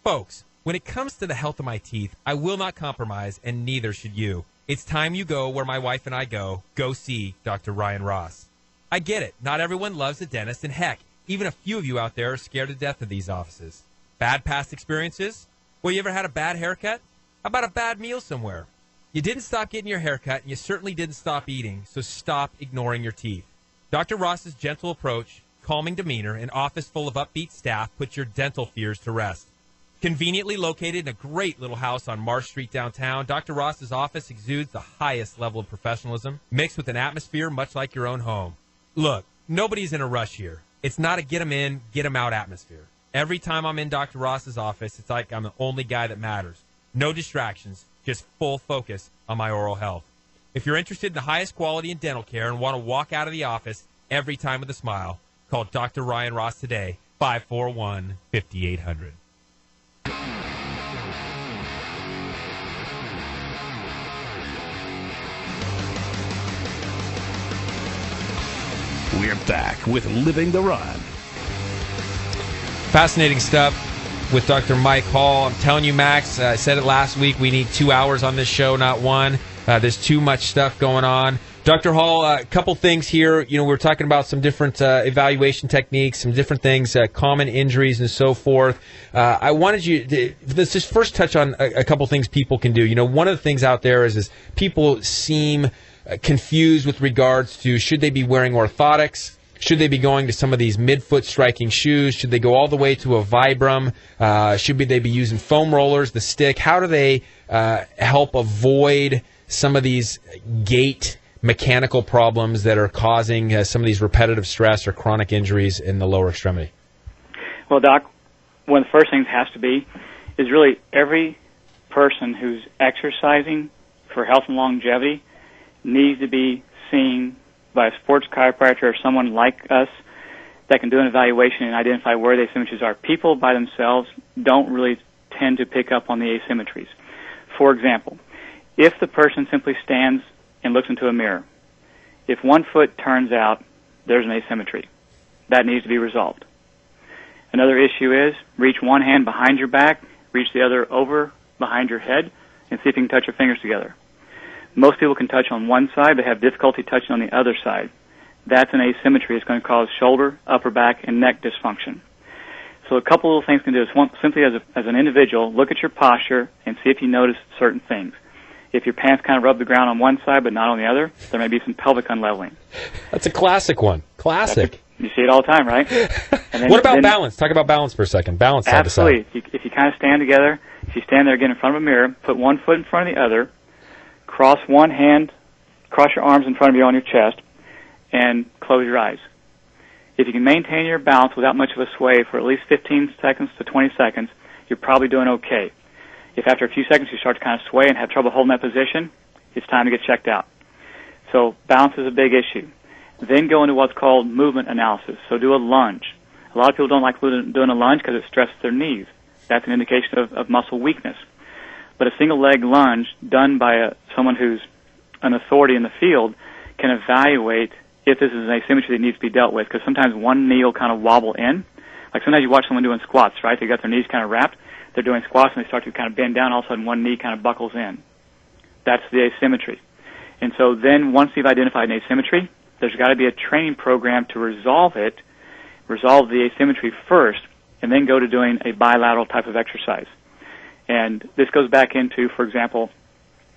Folks, when it comes to the health of my teeth, I will not compromise, and neither should you. It's time you go where my wife and I go see Dr. Ryan Ross. I get it. Not everyone loves a dentist, and heck, even a few of you out there are scared to death of these offices. Bad past experiences? Well, you ever had a bad haircut? How about a bad meal somewhere? You didn't stop getting your haircut, and you certainly didn't stop eating, so stop ignoring your teeth. Dr. Ross's gentle approach, calming demeanor, and office full of upbeat staff put your dental fears to rest. Conveniently located in a great little house on Marsh Street downtown, Dr. Ross's office exudes the highest level of professionalism, mixed with an atmosphere much like your own home. Look, nobody's in a rush here. It's not a get 'em in, get 'em out atmosphere. Every time I'm in Dr. Ross's office, it's like I'm the only guy that matters. No distractions, just full focus on my oral health. If you're interested in the highest quality in dental care and want to walk out of the office every time with a smile, call Dr. Ryan Ross today, 541-5800. We're back with Living the Run. Fascinating stuff with Dr. Mike Hall. I'm telling you, Max, I said it last week, we need 2 hours on this show, not one. There's too much stuff going on. Dr. Hall, a couple things here. You know, we're talking about some different evaluation techniques, some different things, common injuries and so forth. I wanted you to let's just first touch on a couple things people can do. You know, one of the things out there is people seem confused with regards to should they be wearing orthotics? Should they be going to some of these midfoot striking shoes? Should they go all the way to a Vibram? Should they be using foam rollers, the stick? How do they help avoid some of these gait mechanical problems that are causing some of these repetitive stress or chronic injuries in the lower extremity? Well, Doc, one of the first things has to be is really every person who's exercising for health and longevity needs to be seen by a sports chiropractor or someone like us that can do an evaluation and identify where the asymmetries are. People by themselves don't really tend to pick up on the asymmetries. For example, if the person simply stands and looks into a mirror, if one foot turns out, there's an asymmetry. That needs to be resolved. Another issue is reach one hand behind your back, reach the other over behind your head, and see if you can touch your fingers together. Most people can touch on one side, but have difficulty touching on the other side. That's an asymmetry. It's going to cause shoulder, upper back, and neck dysfunction. So a couple little things you can do is one, simply as an individual, look at your posture and see if you notice certain things. If your pants kind of rub the ground on one side but not on the other, there may be some pelvic unleveling. That's a classic one. Classic. You see it all the time, right? And then, what about balance? Talk about balance for a second. Balance side to side. Absolutely. If you kind of stand together, if you stand there again in front of a mirror, put one foot in front of the other, cross one hand, cross your arms in front of you on your chest, and close your eyes. If you can maintain your balance without much of a sway for at least 15 seconds to 20 seconds, you're probably doing okay. If after a few seconds you start to kind of sway and have trouble holding that position, it's time to get checked out. So balance is a big issue. Then go into what's called movement analysis. So do a lunge. A lot of people don't like doing a lunge because it stresses their knees. That's an indication of muscle weakness. But a single leg lunge done by someone who's an authority in the field can evaluate if this is an asymmetry that needs to be dealt with, because sometimes one knee will kind of wobble in. Like sometimes you watch someone doing squats, right? They got their knees kind of wrapped. They're doing squats and they start to kind of bend down. All of a sudden one knee kind of buckles in. That's the asymmetry. And so then once you've identified an asymmetry, there's got to be a training program to resolve it, resolve the asymmetry first, and then go to doing a bilateral type of exercise. And this goes back into, for example,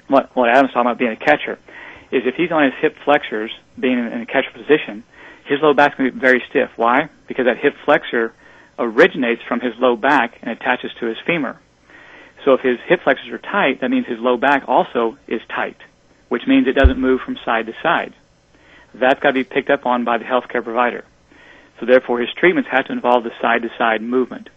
what Adam's talking about being a catcher, is if he's on his hip flexors, being in a catcher position, his low back's going to be very stiff. Why? Because that hip flexor originates from his low back and attaches to his femur. So if his hip flexors are tight, that means his low back also is tight, which means it doesn't move from side to side. That's got to be picked up on by the healthcare provider. So therefore, his treatments have to involve the side-to-side movement.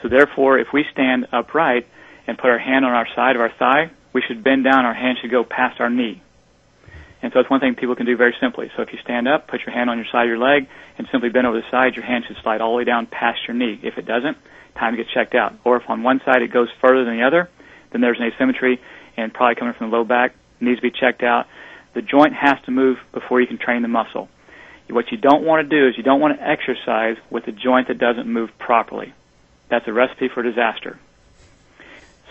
So therefore, if we stand upright and put our hand on our side of our thigh, we should bend down. Our hand should go past our knee. And so it's one thing people can do very simply. So if you stand up, put your hand on your side of your leg, and simply bend over the side, your hand should slide all the way down past your knee. If it doesn't, time to get checked out. Or if on one side it goes further than the other, then there's an asymmetry, and probably coming from the low back, needs to be checked out. The joint has to move before you can train the muscle. What you don't want to do is you don't want to exercise with a joint that doesn't move properly. That's a recipe for disaster.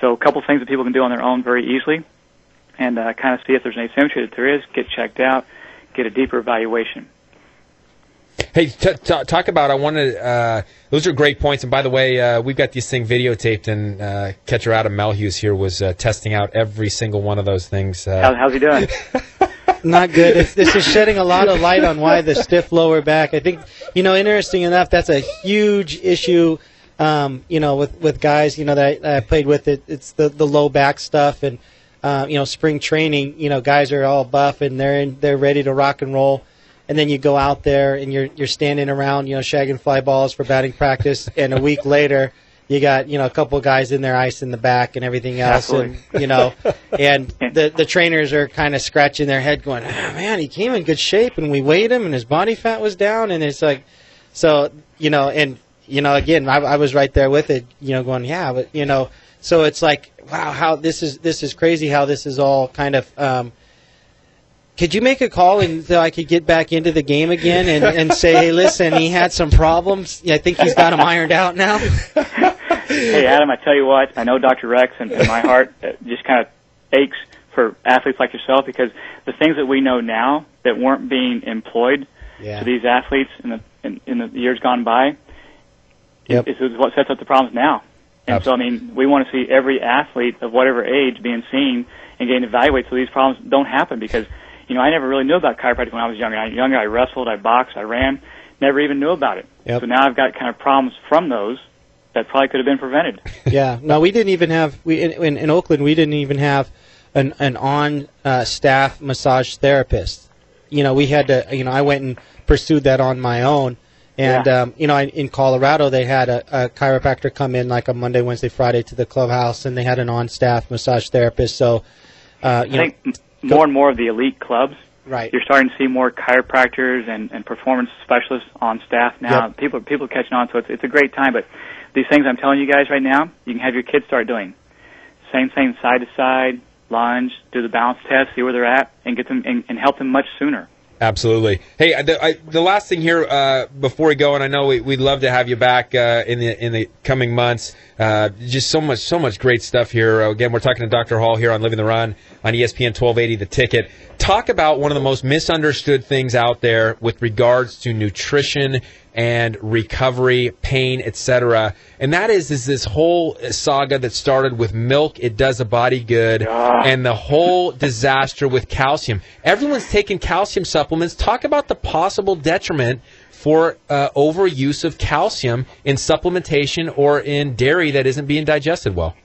So a couple things that people can do on their own very easily, and kind of see if there's an asymmetry that there is, get checked out, get a deeper evaluation. Hey, talk about, I wanted, those are great points. And by the way, we've got this thing videotaped, and catcher Adam Melhuse here was testing out every single one of those things. How's he doing? Not good. This is shedding a lot of light on why the stiff lower back. I think, interesting enough, that's a huge issue with guys, that I played with, it's the low back stuff, and spring training, guys are all buff and they're ready to rock and roll, and then you go out there and you're standing around, shagging fly balls for batting practice, and a week later you got a couple of guys in there icing the back and everything else. Absolutely. And the trainers are kind of scratching their head going, oh, man, he came in good shape and we weighed him and his body fat was down, and it's like, so again, I was right there with it, going, yeah, but so it's like, wow, how this is crazy how this is all kind of could you make a call and so I could get back into the game again and say, hey, listen, he had some problems. I think he's got them ironed out now. Hey, Adam, I tell you what, I know Dr. Rex and my heart just kind of aches for athletes like yourself, because the things that we know now that weren't being employed to these athletes in the years gone by is what sets up the problems now. And Absolutely. so, we want to see every athlete of whatever age being seen and getting evaluated so these problems don't happen, because I never really knew about chiropractic when I was younger. I wrestled, I boxed, I ran, never even knew about it. Yep. So now I've got kind of problems from those that probably could have been prevented. Yeah. No, we didn't even have in Oakland. We didn't even have an on staff massage therapist. We had to. I went and pursued that on my own. And in Colorado, they had a chiropractor come in like a Monday, Wednesday, Friday to the clubhouse, and they had an on staff massage therapist. So I think more and more of the elite clubs, right? You're starting to see more chiropractors and performance specialists on staff now. Yep. People are catching on, so it's a great time. But these things I'm telling you guys right now, you can have your kids start doing. Same thing, side to side, lunge, do the balance test, see where they're at, and get them and help them much sooner. Absolutely. Hey, the last thing here before we go, and I know we'd love to have you back in the coming months. Just so much great stuff here. Again, we're talking to Dr. Hall here on Living the Run on ESPN 1280 The Ticket. Talk about one of the most misunderstood things out there with regards to nutrition and recovery, pain, etc. And that is this whole saga that started with milk, it does a body good, and the whole disaster with calcium. Everyone's taking calcium supplements. Talk about the possible detriment for overuse of calcium in supplementation or in dairy that isn't being digested well.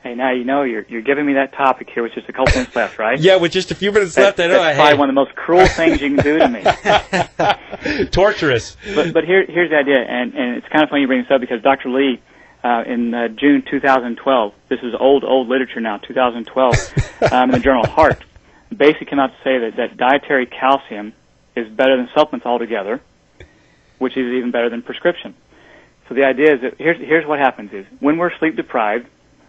Hey, now you're giving me that topic here with just a couple minutes left, right? Yeah, with just a few minutes left, I know. That's probably one of the most cruel things you can do to me. Torturous. But here's the idea, and it's kind of funny you bring this up, because Dr. Lee, in June 2012, this is old literature now, 2012, in the journal Heart, basically came out to say that dietary calcium is better than supplements altogether, which is even better than prescription. So the idea is that here's what happens is, when we're sleep deprived,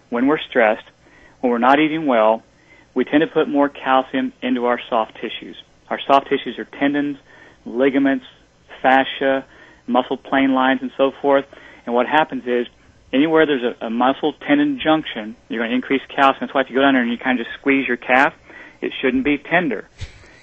when we're stressed, when we're not eating well, we tend to put more calcium into our soft tissues. Our soft tissues are tendons, ligaments, fascia, muscle plane lines, and so forth. And what happens is, anywhere there's a muscle-tendon junction, you're going to increase calcium. That's why if you go down there and you kind of just squeeze your calf, it shouldn't be tender.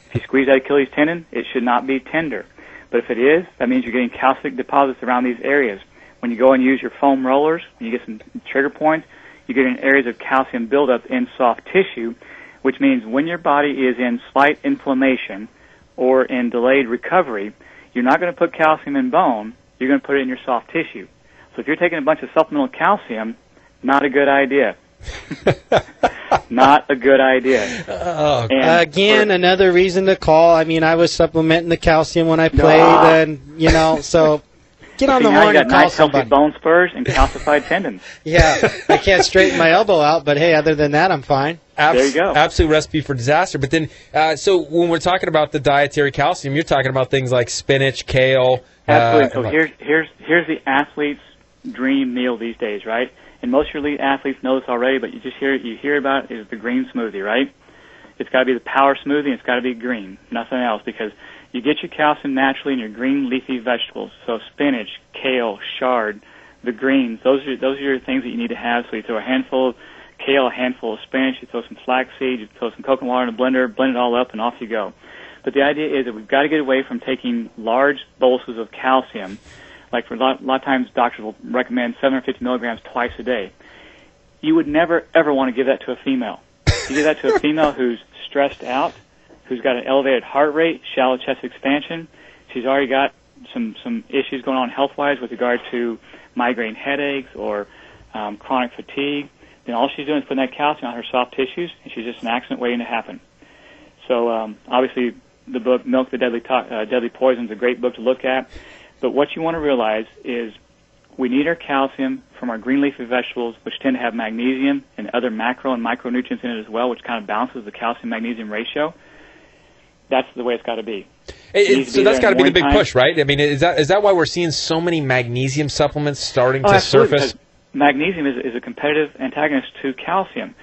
If you squeeze that Achilles tendon, it should not be tender. But if it is, that means you're getting calcium deposits around these areas. When you go and use your foam rollers, and you get some trigger points, you get in areas of calcium buildup in soft tissue, which means when your body is in slight inflammation or in delayed recovery, you're not going to put calcium in bone, you're going to put it in your soft tissue. So if you're taking a bunch of supplemental calcium, not a good idea. Not a good idea. Again, another reason to call. I was supplementing the calcium when I played, and, so... Get on the horn and call somebody. Bone spurs and calcified tendons. Yeah, I can't straighten my elbow out, but hey, other than that, I'm fine. There you go. Absolute recipe for disaster. But then, so when we're talking about the dietary calcium, you're talking about things like spinach, kale. Absolutely. So here's the athlete's dream meal these days, right? And most of your elite athletes know this already, but you hear about it is the green smoothie, right? It's got to be the power smoothie, and it's got to be green, nothing else, because you get your calcium naturally in your green leafy vegetables. So spinach, kale, chard, the greens, those are your things that you need to have. So you throw a handful of kale, a handful of spinach, you throw some flaxseed, you throw some coconut water in a blender, blend it all up, and off you go. But the idea is that we've got to get away from taking large boluses of calcium. Like for a lot of times doctors will recommend 750 milligrams twice a day. You would never, ever want to give that to a female. You give that to a female who's stressed out, who's got an elevated heart rate, shallow chest expansion. She's already got some issues going on health-wise with regard to migraine headaches or chronic fatigue, then all she's doing is putting that calcium on her soft tissues, and she's just an accident waiting to happen. So obviously the book Milk the Deadly Poison is a great book to look at. But what you want to realize is we need our calcium from our green leafy vegetables, which tend to have magnesium and other macro and micronutrients in it as well, which kind of balances the calcium-magnesium ratio. That's the way it's got to be. So that's got to be the big push, right? I mean, is that why we're seeing so many magnesium supplements starting to surface? Magnesium is a competitive antagonist to calcium.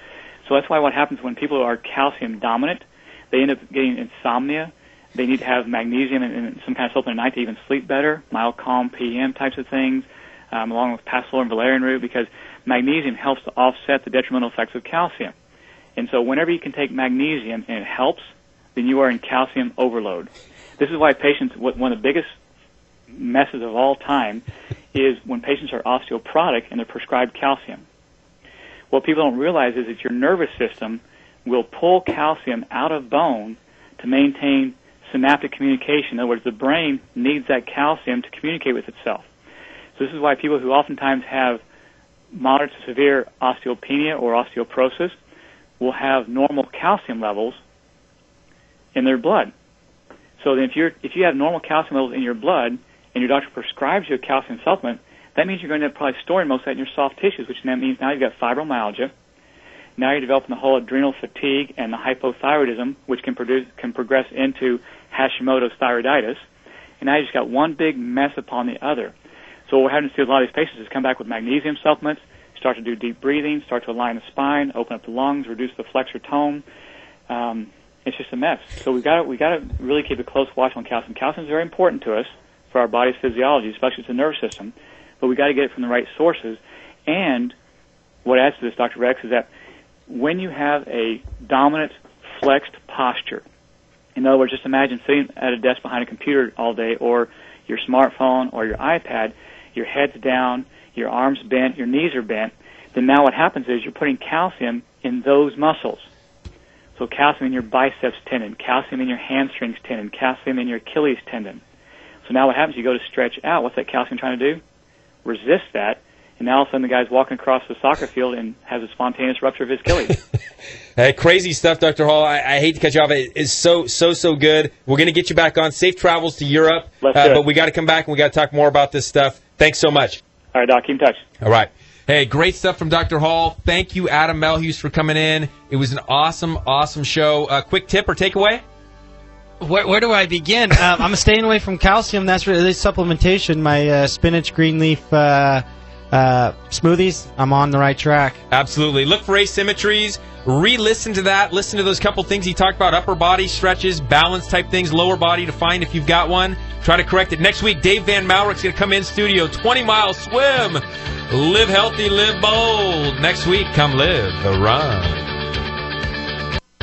So that's why what happens when people are calcium dominant, they end up getting insomnia. They need to have magnesium and some kind of supplement at night to even sleep better, mild calm PM types of things, along with passiflora and valerian root, because magnesium helps to offset the detrimental effects of calcium. And so whenever you can take magnesium and it helps, then you are in calcium overload. This is why patients, one of the biggest messes of all time is when patients are osteoporotic and they're prescribed calcium. What people don't realize is that your nervous system will pull calcium out of bone to maintain synaptic communication. In other words, the brain needs that calcium to communicate with itself. So this is why people who oftentimes have moderate to severe osteopenia or osteoporosis will have normal calcium levels in their blood. So then if you have normal calcium levels in your blood and your doctor prescribes you a calcium supplement, that means you're going to probably storing most of that in your soft tissues, which then means now you've got fibromyalgia. Now you're developing the whole adrenal fatigue and the hypothyroidism, which can progress into Hashimoto's thyroiditis. And now you just got one big mess upon the other. So what we're having to do with a lot of these patients is come back with magnesium supplements, start to do deep breathing, start to align the spine, open up the lungs, reduce the flexor tone. It's just a mess. So we got to really keep a close watch on calcium. Calcium is very important to us for our body's physiology, especially to the nervous system. But we got to get it from the right sources. And what adds to this, Dr. Rex, is that when you have a dominant flexed posture, in other words, just imagine sitting at a desk behind a computer all day, or your smartphone or your iPad, your head's down, your arms bent, your knees are bent, then now what happens is you're putting calcium in those muscles. So calcium in your biceps tendon, calcium in your hamstrings tendon, calcium in your Achilles tendon. So now what happens, you go to stretch out. What's that calcium trying to do? Resist that. And now all of a sudden the guy's walking across the soccer field and has a spontaneous rupture of his Achilles. Hey, crazy stuff, Dr. Hall. I hate to cut you off. It is so good. We're going to get you back on. Safe travels to Europe. But we got to come back and we got to talk more about this stuff. Thanks so much. All right, Doc. Keep in touch. All right. Hey, great stuff from Dr. Hall. Thank you, Adam Melhuse, for coming in. It was an awesome show. Quick tip or takeaway? Where do I begin? I'm staying away from calcium. That's really supplementation. My spinach, green leaf smoothies. I'm on the right track. Absolutely. Look for asymmetries. Re-listen to that. Listen to those couple things he talked about. Upper body stretches, balance type things, lower body to find if you've got one. Try to correct it. Next week, Dave Van Malrick's going to come in studio. 20-mile swim. Live healthy, live bold. Next week, come live the run.